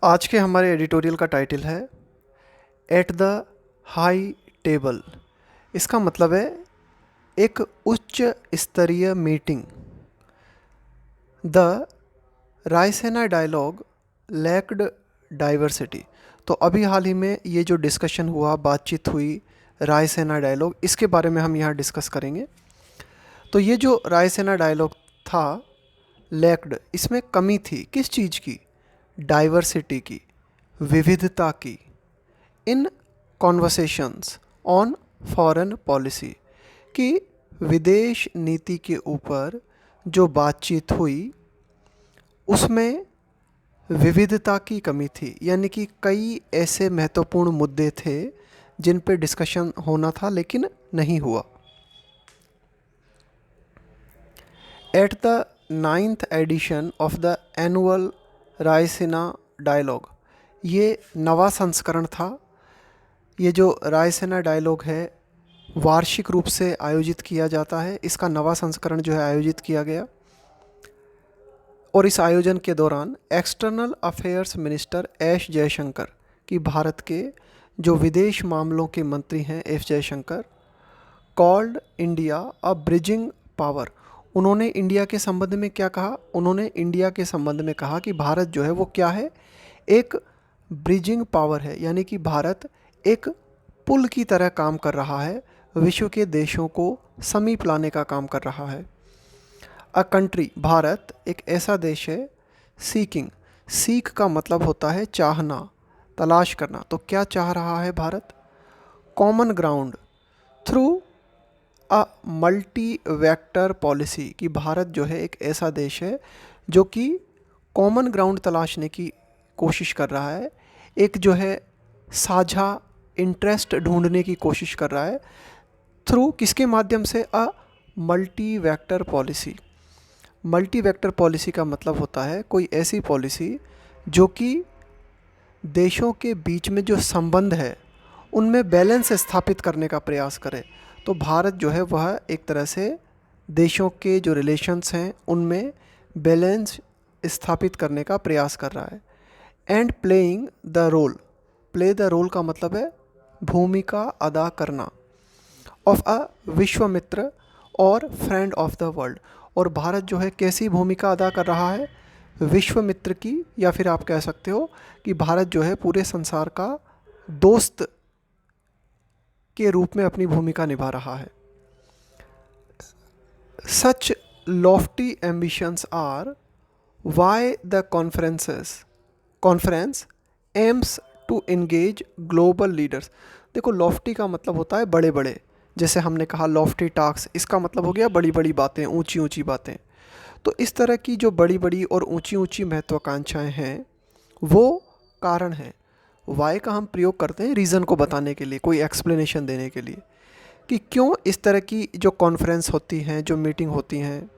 आज के हमारे एडिटोरियल का टाइटल है एट द हाई टेबल। इसका मतलब है एक उच्च स्तरीय meeting. The Raisina Dialogue lacked diversity. तो अभी हाल ही में ये जो डिस्कशन हुआ, बातचीत हुई रायसेना डायलॉग, इसके बारे में हम यहाँ डिस्कस करेंगे। तो ये जो रायसेना डायलॉग था, लैक्ड, इसमें कमी थी किस चीज़ की? डाइवर्सिटी की, विविधता की। इन कॉन्वर्सेशंस ऑन फॉरेन पॉलिसी, कि विदेश नीति के ऊपर जो बातचीत हुई उसमें विविधता की कमी थी, यानी कि कई ऐसे महत्वपूर्ण मुद्दे थे जिन पे डिस्कशन होना था लेकिन नहीं हुआ। At the 9th edition of the annual Raisina Dialogue, ये नवा संस्करण था। ये जो रायसेना डायलॉग है वार्षिक रूप से आयोजित किया जाता है। इसका नवा संस्करण जो है आयोजित किया गया, और इस आयोजन के दौरान external affairs minister S Jaishankar, कि भारत के जो विदेश मामलों के मंत्री हैं एस जयशंकर, कॉल्ड इंडिया अ ब्रिजिंग पावर। उन्होंने इंडिया के संबंध में क्या कहा? उन्होंने इंडिया के संबंध में कहा कि भारत जो है वो क्या है? एक ब्रिजिंग पावर है, यानी कि भारत एक पुल की तरह काम कर रहा है, विश्व के देशों को समीप लाने का काम कर रहा है। अ कंट्री, भारत एक ऐसा देश है। सीकिंग, सीक का मतलब होता है चाहना, तलाश करना। तो क्या चाह रहा है Bharat? Common ground through a multi vector policy, कि भारत जो है एक ऐसा देश है जो कि कॉमन ग्राउंड तलाशने की कोशिश कर रहा है, एक जो है साझा इंटरेस्ट ढूंढने की कोशिश कर रहा है। थ्रू किसके माध्यम से? A multi vector policy. Multi vector policy का मतलब होता है कोई ऐसी पॉलिसी जो कि देशों के बीच में जो संबंध है उनमें बैलेंस स्थापित करने का प्रयास करे। तो भारत जो है वह एक तरह से देशों के जो रिलेशंस हैं उनमें बैलेंस स्थापित करने का प्रयास कर रहा है। And playing the role, play the role का मतलब है भूमिका अदा करना, ऑफ अ विश्वमित्र और फ्रेंड ऑफ द वर्ल्ड। और भारत जो है कैसी भूमिका अदा कर रहा है? विश्वमित्र की, या फिर आप कह सकते हो कि भारत जो है पूरे संसार का दोस्त के रूप में अपनी भूमिका निभा रहा है। Such lofty ambitions are why the conference aims to engage global leaders. देखो, लॉफ्टी का मतलब होता है बड़े बड़े, जैसे हमने कहा लॉफ्टी टास्क, इसका मतलब हो गया बड़ी बड़ी बातें, ऊंची ऊंची बातें। तो इस तरह की जो बड़ी बड़ी और ऊंची ऊंची महत्वाकांक्षाएं हैं वो कारण है। वाई का हम प्रयोग करते हैं रीज़न को बताने के लिए, कोई एक्सप्लेनेशन देने के लिए, कि क्यों इस तरह की जो कॉन्फ्रेंस होती हैं, जो मीटिंग होती हैं,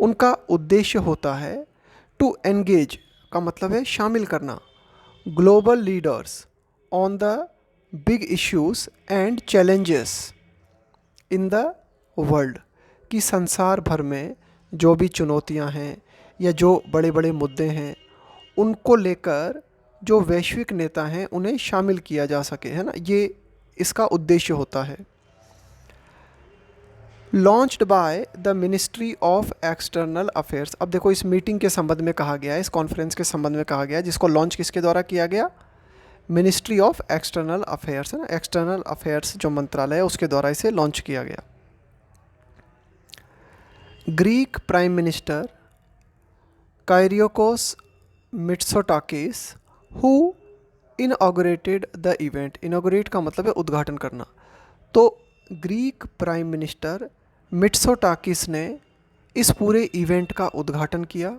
उनका उद्देश्य होता है टू एंगेज, का मतलब है शामिल करना, global leaders on the big issues and challenges in the world, कि संसार भर में जो भी चुनौतियां हैं या जो बड़े बड़े मुद्दे हैं उनको लेकर जो वैश्विक नेता हैं उन्हें शामिल किया जा सके, है ना, ये इसका उद्देश्य होता है। Launched by the ministry of external affairs. अब देखो, इस मीटिंग के संबंध में कहा गया है, इस कॉन्फ्रेंस के संबंध में कहा गया है, जिसको लॉन्च किसके द्वारा किया गया? मिनिस्ट्री ऑफ एक्सटर्नल अफेयर्स, है ना, एक्सटर्नल अफेयर्स जो मंत्रालय है उसके द्वारा इसे लॉन्च किया गया। Greek prime minister Kyriakos Mitsotakis who inaugurated the event. Inaugurate का मतलब है उद्घाटन करना। तो ग्रीक प्राइम मिनिस्टर मिट्सोटाकिस ने इस पूरे इवेंट का उद्घाटन किया,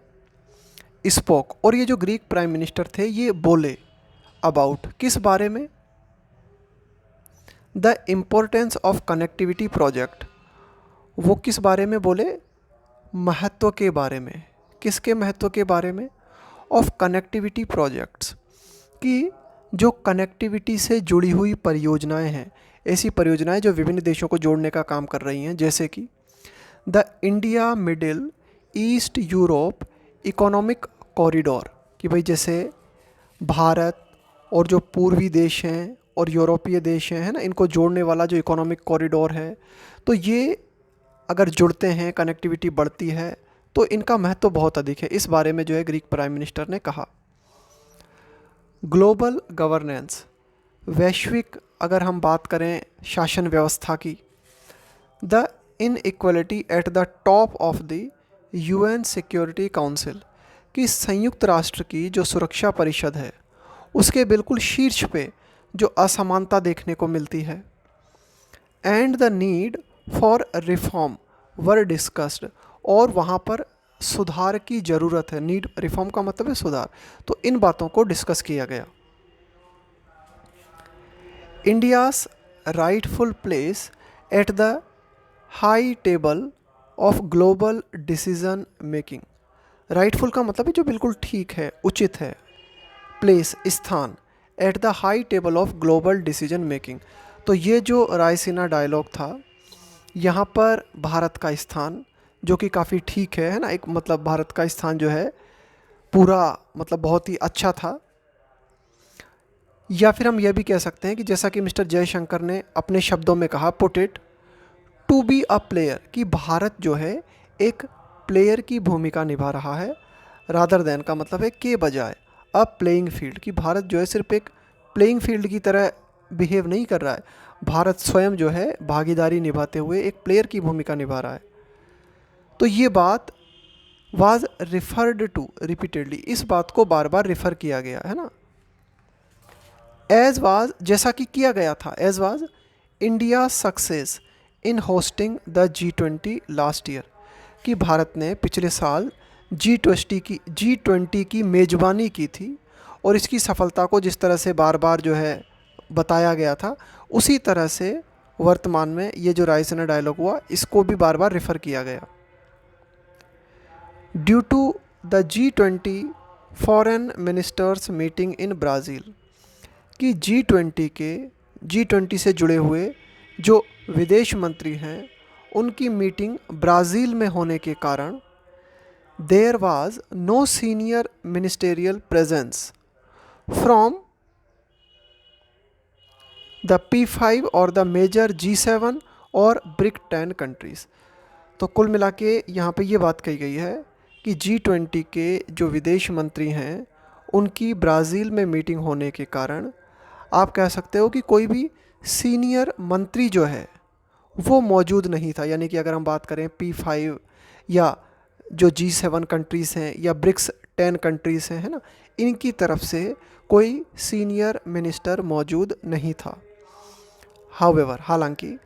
स्पोक। और ये जो ग्रीक प्राइम मिनिस्टर थे ये बोले अबाउट, किस बारे में? The importance of connectivity project. वो किस बारे में बोले? महत्व के बारे में। किसके महत्व के बारे में? ऑफ कनेक्टिविटी प्रोजेक्ट्स, कि जो कनेक्टिविटी से जुड़ी हुई परियोजनाएं हैं, ऐसी परियोजनाएं जो विभिन्न देशों को जोड़ने का काम कर रही हैं, जैसे कि the India middle east Europe economic corridor, कि भाई जैसे भारत और जो पूर्वी देश हैं और यूरोपीय देश हैं, है ना, इनको जोड़ने वाला जो इकोनॉमिक कॉरिडोर है, तो ये अगर जुड़ते हैं, कनेक्टिविटी बढ़ती है, तो इनका महत्व बहुत अधिक है। इस बारे में जो है ग्रीक प्राइम मिनिस्टर ने कहा। ग्लोबल गवर्नेंस, वैश्विक अगर हम बात करें शासन व्यवस्था की, the inequality at the top of the UN security council, कि संयुक्त राष्ट्र की जो सुरक्षा परिषद है उसके बिल्कुल शीर्ष पे जो असमानता देखने को मिलती है, and the need for reform were discussed, और वहाँ पर सुधार की ज़रूरत है। नीड, रिफॉर्म का मतलब है सुधार, तो इन बातों को डिस्कस किया गया। India's rightful place at the high table of global decision making, rightful का मतलब है जो बिल्कुल ठीक है, उचित है, प्लेस स्थान, at the high table of global decision making, तो ये जो रायसीना डायलॉग था, यहाँ पर भारत का स्थान जो कि काफ़ी ठीक है ना, एक मतलब भारत का स्थान जो है पूरा मतलब बहुत ही अच्छा था। या फिर हम यह भी कह सकते हैं कि जैसा कि मिस्टर जयशंकर ने अपने शब्दों में कहा, put it to be a player, कि भारत जो है एक प्लेयर की भूमिका निभा रहा है, रादर देन का मतलब है के बजाय, अ प्लेइंग फील्ड, कि भारत जो है सिर्फ एक प्लेइंग फील्ड की तरह बिहेव नहीं कर रहा है, भारत स्वयं जो है भागीदारी निभाते हुए एक प्लेयर की भूमिका निभा रहा है। तो ये बात वाज रिफर्ड टू रिपीटेडली, इस बात को बार बार रिफ़र किया गया है ना। एज वाज, जैसा कि किया गया था, as was India success in hosting the G20 last year, कि भारत ने पिछले साल G20 की मेज़बानी की थी, और इसकी सफलता को जिस तरह से बार बार जो है बताया गया था, उसी तरह से वर्तमान में ये जो रायसीना डायलॉग हुआ इसको भी बार बार रिफ़र किया गया। Due to the G20 foreign ministers meeting in Brazil, कि G20 से जुड़े हुए जो विदेश मंत्री हैं उनकी मीटिंग ब्राज़ील में होने के कारण there was no senior ministerial presence from the P5 और द मेजर G7 और ब्रिक 10 कंट्रीज़। तो कुल मिला के यहाँ पर ये बात कही गई है कि G20 के जो विदेश मंत्री हैं उनकी ब्राज़ील में मीटिंग होने के कारण आप कह सकते हो कि कोई भी सीनियर मंत्री जो है वो मौजूद नहीं था। यानी कि अगर हम बात करें P5 या जो G7 कंट्रीज़ हैं या ब्रिक्स 10 कंट्रीज़ हैं, है ना, इनकी तरफ से कोई सीनियर मिनिस्टर मौजूद नहीं था। हाउएवर, हालांकि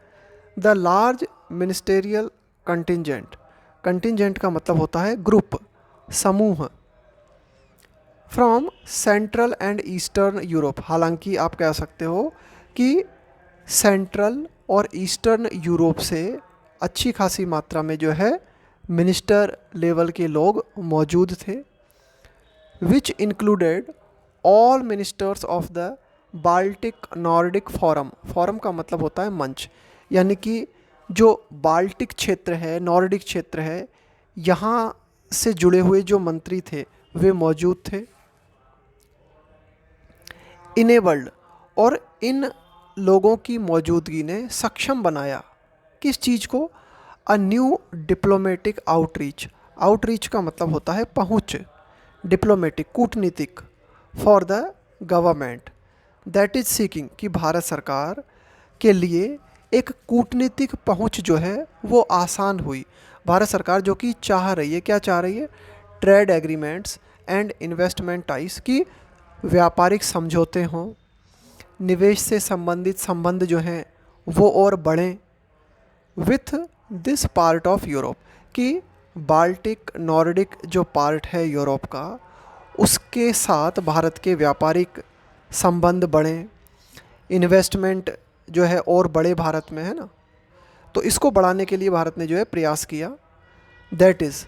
the large ministerial contingent, contingent का मतलब होता है ग्रुप, समूह, from central and eastern Europe, हालांकि आप कह सकते हो कि सेंट्रल और ईस्टर्न यूरोप से अच्छी खासी मात्रा में जो है मिनिस्टर लेवल के लोग मौजूद थे, which included all ministers of the Baltic Nordic forum, forum का मतलब होता है मंच, यानी कि जो बाल्टिक क्षेत्र है, नॉर्डिक क्षेत्र है, यहाँ से जुड़े हुए जो मंत्री थे वे मौजूद थे। इनेबल्ड, और इन लोगों की मौजूदगी ने सक्षम बनाया किस चीज़ को, a new diplomatic outreach, outreach का मतलब होता है पहुँच, डिप्लोमेटिक कूटनीतिक, for the government that is seeking, कि भारत सरकार के लिए एक कूटनीतिक पहुँच जो है वो आसान हुई। भारत सरकार जो कि चाह रही है, क्या चाह रही है, trade agreements and investment ties, की व्यापारिक समझौते हों, निवेश से संबंधित संबंध जो हैं वो और बढ़ें with this part of Europe, कि बाल्टिक नॉर्डिक जो पार्ट है यूरोप का उसके साथ भारत के व्यापारिक संबंध बढ़ें, इन्वेस्टमेंट जो है और बड़े भारत में, है ना, तो इसको बढ़ाने के लिए भारत ने जो है प्रयास किया। दैट इज़,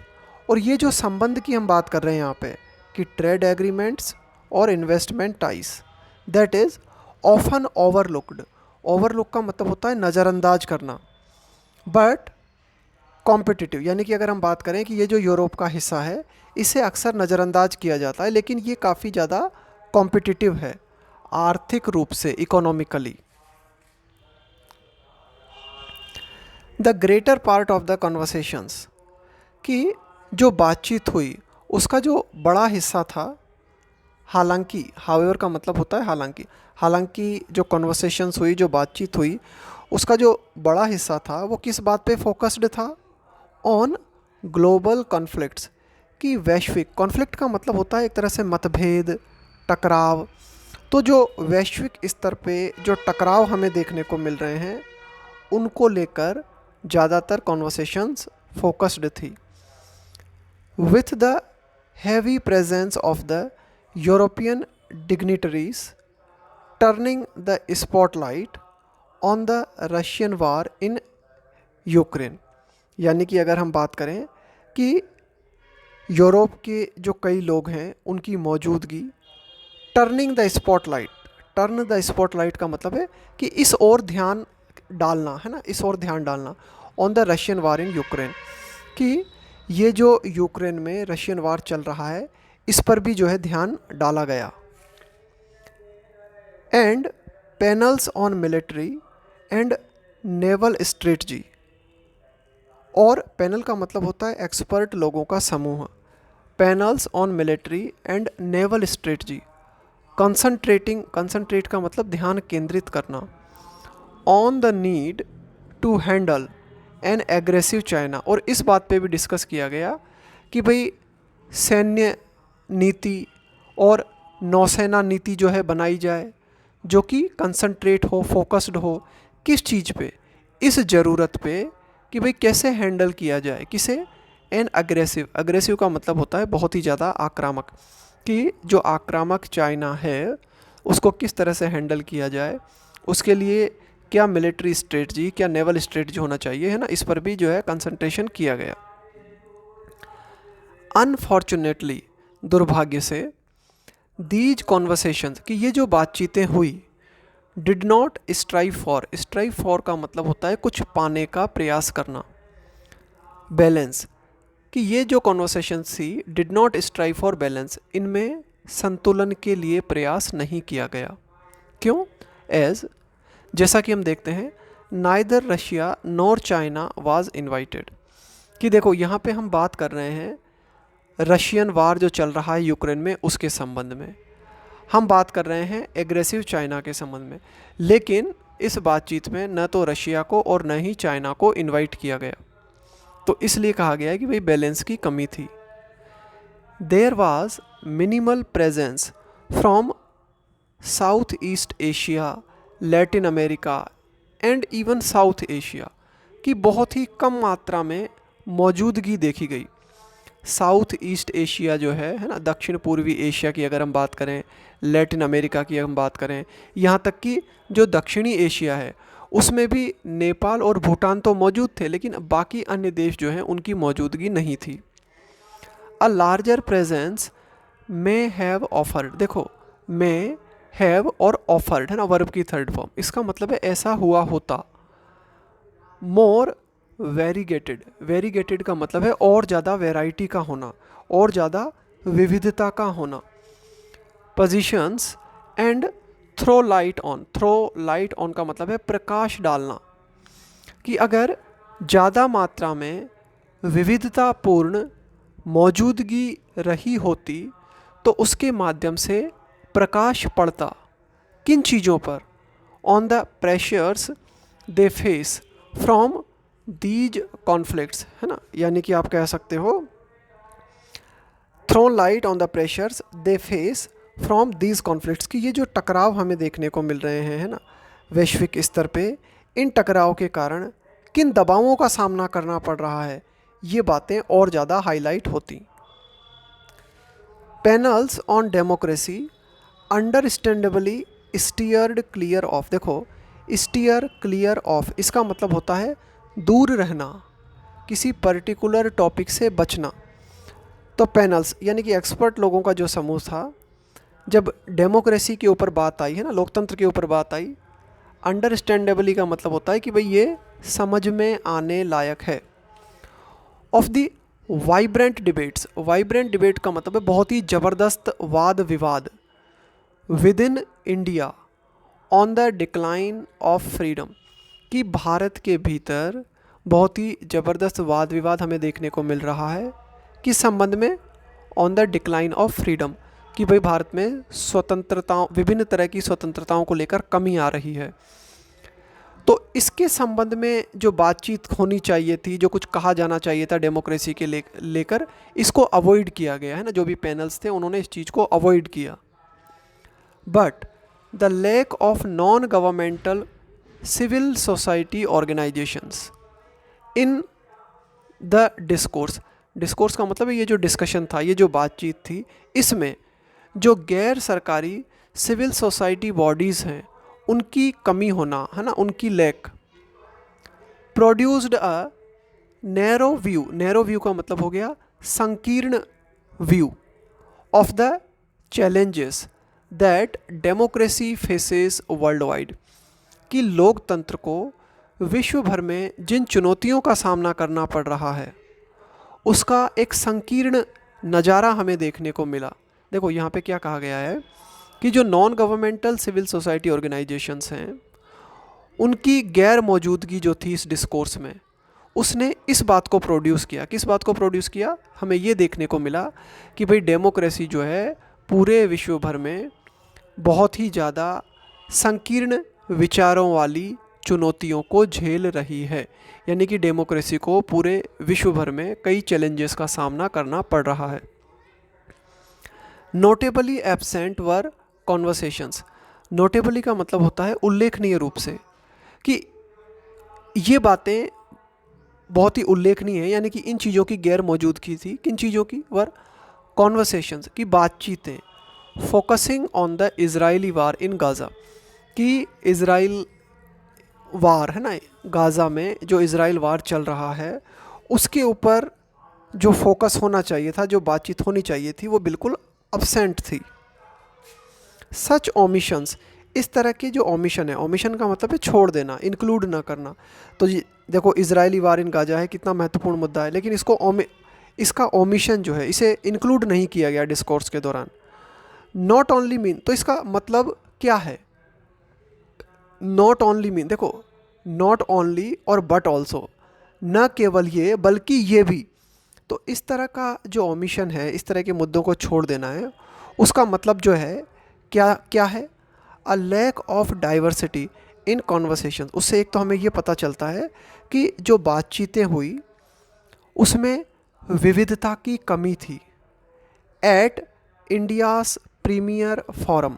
और ये जो संबंध की हम बात कर रहे हैं यहाँ पे कि ट्रेड एग्रीमेंट्स और investment ties, that is often overlooked, overlook का मतलब होता है नज़रअंदाज करना, बट कॉम्पिटिटिव, यानी कि अगर हम बात करें कि ये जो यूरोप का हिस्सा है इसे अक्सर नज़रअंदाज किया जाता है, लेकिन ये काफ़ी ज़्यादा कॉम्पिटिटिव है, आर्थिक रूप से, economically. The greater part of the conversations, कि जो बातचीत हुई उसका जो बड़ा हिस्सा था, हालांकि, हाउएवर का मतलब होता है हालांकि, हालांकि जो कन्वर्सेशंस हुई, जो बातचीत हुई, उसका जो बड़ा हिस्सा था वो किस बात पे फोकस्ड था? ऑन ग्लोबल कॉन्फ्लिक्ट्स, कि वैश्विक, कॉन्फ्लिक्ट का मतलब होता है एक तरह से मतभेद, टकराव। तो जो वैश्विक स्तर पे जो टकराव हमें देखने को मिल रहे हैं उनको लेकर ज़्यादातर कॉन्वर्सेशंस फोकस्ड थी। With the heavy presence of the European dignitaries turning the spotlight on the Russian war in Ukraine, यानी कि अगर हम बात करें कि यूरोप के जो कई लोग हैं उनकी मौजूदगी, turning the spotlight, turn the spotlight का मतलब है कि इस ओर ध्यान डालना, है ना, इस ओर ध्यान डालना, on the Russian war in Ukraine, कि ये जो यूक्रेन में रशियन वार चल रहा है इस पर भी जो है ध्यान डाला गया। And panels on military and naval strategy, और पैनल का मतलब होता है एक्सपर्ट लोगों का समूह। Panels on military and naval strategy, concentrating, concentrate का मतलब ध्यान केंद्रित करना, on the need to handle an aggressive China, और इस बात पे भी डिस्कस किया गया कि भाई सैन्य नीति और नौसेना नीति जो है बनाई जाए जो कि कंसंट्रेट हो, फोकस्ड हो, किस चीज़ पे? इस ज़रूरत पे कि भाई कैसे हैंडल किया जाए, किसे? एन अग्रेसिव, अग्रेसिव का मतलब होता है बहुत ही ज़्यादा आक्रामक, कि जो आक्रामक चाइना है उसको किस तरह से हैंडल किया जाए, उसके लिए क्या मिलिट्री स्ट्रेटजी, क्या नेवल स्ट्रेटजी होना चाहिए, है ना, इस पर भी जो है कंसंट्रेशन किया गया। अनफॉर्चुनेटली, दुर्भाग्य से, दीज कॉन्वर्सेशंस, कि ये जो बातचीतें हुई, did not strive for, strive for का मतलब होता है कुछ पाने का प्रयास करना, बैलेंस, कि ये जो कॉन्वर्सेशंस थी did not strive for balance, इनमें संतुलन के लिए प्रयास नहीं किया गया। क्यों? एज, जैसा कि हम देखते हैं, neither Russia nor China was invited, कि देखो यहाँ पे हम बात कर रहे हैं रशियन वार जो चल रहा है यूक्रेन में उसके संबंध में, हम बात कर रहे हैं एग्रेसिव चाइना के संबंध में, लेकिन इस बातचीत में न तो रशिया को और न ही चाइना को इनवाइट किया गया, तो इसलिए कहा गया है कि भाई बैलेंस की कमी थी। There was minimal presence from South East Asia, Latin America and even South Asia, की बहुत ही कम मात्रा में मौजूदगी देखी गई। साउथ ईस्ट एशिया जो है ना, दक्षिण पूर्वी एशिया की अगर हम बात करें, लैटिन अमेरिका की हम बात करें, यहाँ तक कि जो दक्षिणी एशिया है उसमें भी नेपाल और भूटान तो मौजूद थे, लेकिन बाकी अन्य देश जो हैं उनकी मौजूदगी नहीं थी। A larger presence may have offered, देखो मे हैव और ऑफर्ड है ना, वर्ब की थर्ड फॉर्म, इसका मतलब है ऐसा हुआ होता। मोर वेरीगेटेड, वेरीगेटेड का मतलब है और ज़्यादा वैरायटी का होना, और ज़्यादा विविधता का होना। Positions and throw light on, throw light on का मतलब है प्रकाश डालना, कि अगर ज़्यादा मात्रा में विविधतापूर्ण मौजूदगी रही होती तो उसके माध्यम से प्रकाश पड़ता किन चीज़ों पर? On the pressures they face from these conflicts, है ना, यानी कि आप कह सकते हो throw light on the pressures they face from these conflicts, कि ये जो टकराव हमें देखने को मिल रहे हैं, है ना, वैश्विक स्तर पे, इन टकराव के कारण किन दबावों का सामना करना पड़ रहा है, ये बातें और ज़्यादा हाईलाइट होती। Panels on democracy understandably steered clear of, देखो स्टीयर क्लियर ऑफ इसका मतलब होता है दूर रहना, किसी पर्टिकुलर टॉपिक से बचना। तो पैनल्स यानी कि एक्सपर्ट लोगों का जो समूह था, जब डेमोक्रेसी के ऊपर बात आई, है ना, लोकतंत्र के ऊपर बात आई, अंडरस्टैंडेबली का मतलब होता है कि भाई ये समझ में आने लायक है। Of the vibrant debates, vibrant debate का मतलब है बहुत ही ज़बरदस्त वाद विवाद, with in India on the decline of freedom, कि भारत के भीतर बहुत ही ज़बरदस्त वाद विवाद हमें देखने को मिल रहा है किस संबंध में, on the decline of freedom, कि भाई भारत में स्वतंत्रताओं, विभिन्न तरह की स्वतंत्रताओं को लेकर कमी आ रही है। तो इसके संबंध में जो बातचीत होनी चाहिए थी, जो कुछ कहा जाना चाहिए था डेमोक्रेसी के लेकर, इसको अवॉइड किया गया है ना। जो भी पैनल्स थे उन्होंने इस चीज़ को अवॉइड किया। But the lack of non governmental civil society organisations in the discourse, discourse का मतलब है ये जो डिस्कशन था, ये जो बातचीत थी, इसमें जो गैर सरकारी सिविल सोसाइटी बॉडीज़ हैं उनकी कमी होना, है ना, उनकी lack, produced a narrow view, narrow view का मतलब हो गया संकीर्ण view of the challenges that democracy faces worldwide, कि लोकतंत्र को विश्व भर में जिन चुनौतियों का सामना करना पड़ रहा है उसका एक संकीर्ण नज़ारा हमें देखने को मिला। देखो यहाँ पे क्या कहा गया है कि जो non governmental civil society organisations हैं उनकी गैर मौजूदगी जो थी इस डिस्कोर्स में, उसने इस बात को प्रोड्यूस किया। किस बात को प्रोड्यूस किया? हमें ये देखने को मिला कि भाई डेमोक्रेसी जो है पूरे विश्व भर में बहुत ही ज़्यादा संकीर्ण विचारों वाली चुनौतियों को झेल रही है, यानी कि डेमोक्रेसी को पूरे विश्व भर में कई चैलेंजेस का सामना करना पड़ रहा है। नोटेबली एब्सेंट वर कॉन्वर्सेशंस, नोटेबली का मतलब होता है उल्लेखनीय रूप से, कि ये बातें बहुत ही उल्लेखनीय है, यानी कि इन चीज़ों की गैर मौजूदगी थी। किन चीज़ों की? वर कॉन्वर्सेशंस, की बातचीतें, focusing on the Israeli war in Gaza, कि इज़राइल वार है ना, गाज़ा में जो इज़राइल वार चल रहा है उसके ऊपर जो फोकस होना चाहिए था, जो बातचीत होनी चाहिए थी, वो बिल्कुल अब्सेंट थी। सच ओमिशंस, इस तरह के जो ओमिशन है, ओमिशन का मतलब है छोड़ देना, इंक्लूड ना करना। तो देखो इजरायली वार इन गाजा है, कितना महत्वपूर्ण मुद्दा है, लेकिन इसका ओमिशन जो है, इसे इंक्लूड नहीं किया गया डिस्कोर्स के दौरान। नॉट ओनली मीन, तो इसका मतलब क्या है? नॉट ओनली मीन, देखो नॉट ओनली और बट ऑल्सो, न केवल ये बल्कि ये भी। तो इस तरह का जो ओमिशन है, इस तरह के मुद्दों को छोड़ देना है, उसका मतलब जो है क्या है? A lack of diversity in conversation. उससे एक तो हमें ये पता चलता है कि जो बातचीतें हुई उसमें विविधता की कमी थी। At India's premier forum,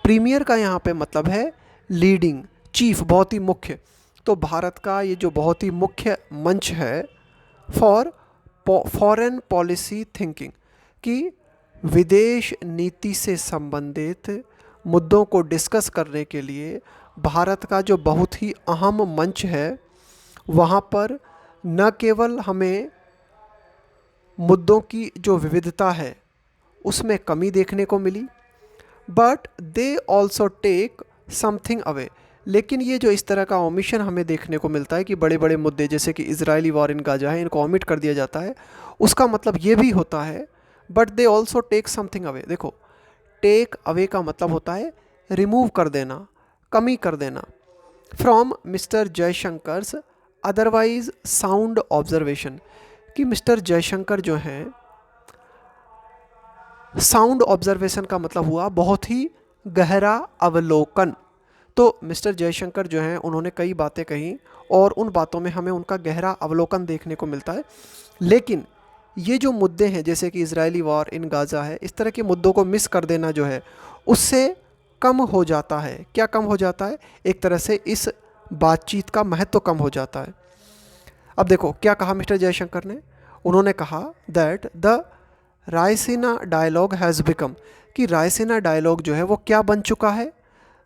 premier का यहाँ पे मतलब है लीडिंग, चीफ, बहुत ही मुख्य। तो भारत का ये जो बहुत ही मुख्य मंच है फॉर फॉरेन पॉलिसी थिंकिंग, कि विदेश नीति से संबंधित मुद्दों को डिस्कस करने के लिए भारत का जो बहुत ही अहम मंच है, वहाँ पर न केवल हमें मुद्दों की जो विविधता है उसमें कमी देखने को मिली, but they also take something away, लेकिन ये जो इस तरह का ओमिशन हमें देखने को मिलता है कि बड़े बड़े मुद्दे जैसे कि इजरायली वॉर इन गाजा है, इनको ओमिट कर दिया जाता है, उसका मतलब ये भी होता है but they also take something away. देखो टेक अवे का मतलब होता है रिमूव कर देना, कमी कर देना। From mister Jaishankar's otherwise sound observation, कि मिस्टर जयशंकर जो हैं, साउंड ऑब्जर्वेशन का मतलब हुआ बहुत ही गहरा अवलोकन। तो मिस्टर जयशंकर जो हैं उन्होंने कई बातें कही और उन बातों में हमें उनका गहरा अवलोकन देखने को मिलता है। लेकिन ये जो मुद्दे हैं जैसे कि इजरायली वॉर इन गाज़ा है, इस तरह के मुद्दों को मिस कर देना जो है उससे कम हो जाता है। क्या कम हो जाता है? एक तरह से इस बातचीत का महत्व कम हो जाता है। अब देखो क्या कहा मिस्टर जयशंकर ने, उन्होंने कहा that the Raisina Dialogue has become, कि रायसीना डायलॉग जो है वो क्या बन चुका है?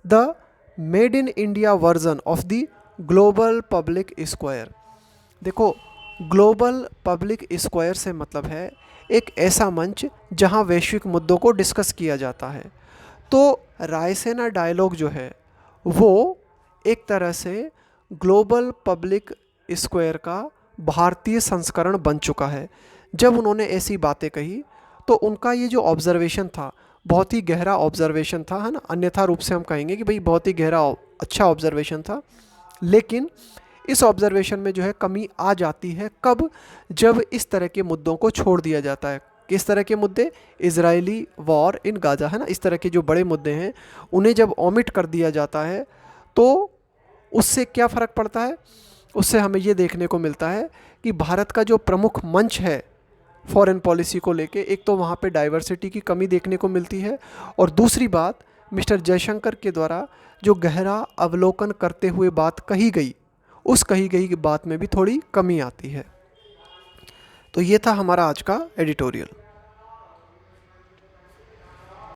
The made in India version of the global public square. देखो ग्लोबल पब्लिक स्क्वायर से मतलब है एक ऐसा मंच जहां वैश्विक मुद्दों को डिस्कस किया जाता है। तो रायसीना डायलॉग जो है वो एक तरह से ग्लोबल पब्लिक स्क्वायर का भारतीय संस्करण बन चुका है। जब उन्होंने ऐसी बातें कही तो उनका ये जो ऑब्जर्वेशन था बहुत ही गहरा ऑब्जर्वेशन था, है ना, अन्यथा रूप से हम कहेंगे कि भाई बहुत ही गहरा अच्छा ऑब्जर्वेशन था। लेकिन इस ऑब्जर्वेशन में जो है कमी आ जाती है कब, जब इस तरह के मुद्दों को छोड़ दिया जाता है। किस तरह के मुद्दे? इजरायली वॉर इन गाज़ा, है ना, इस तरह के जो बड़े मुद्दे हैं उन्हें जब ओमिट कर दिया जाता है तो उससे क्या फ़र्क पड़ता है? उससे हमें ये देखने को मिलता है कि भारत का जो प्रमुख मंच है फॉरेन पॉलिसी को लेके, एक तो वहाँ पे डाइवर्सिटी की कमी देखने को मिलती है, और दूसरी बात मिस्टर जयशंकर के द्वारा जो गहरा अवलोकन करते हुए बात कही गई, उस कही गई बात में भी थोड़ी कमी आती है। तो ये था हमारा आज का एडिटोरियल।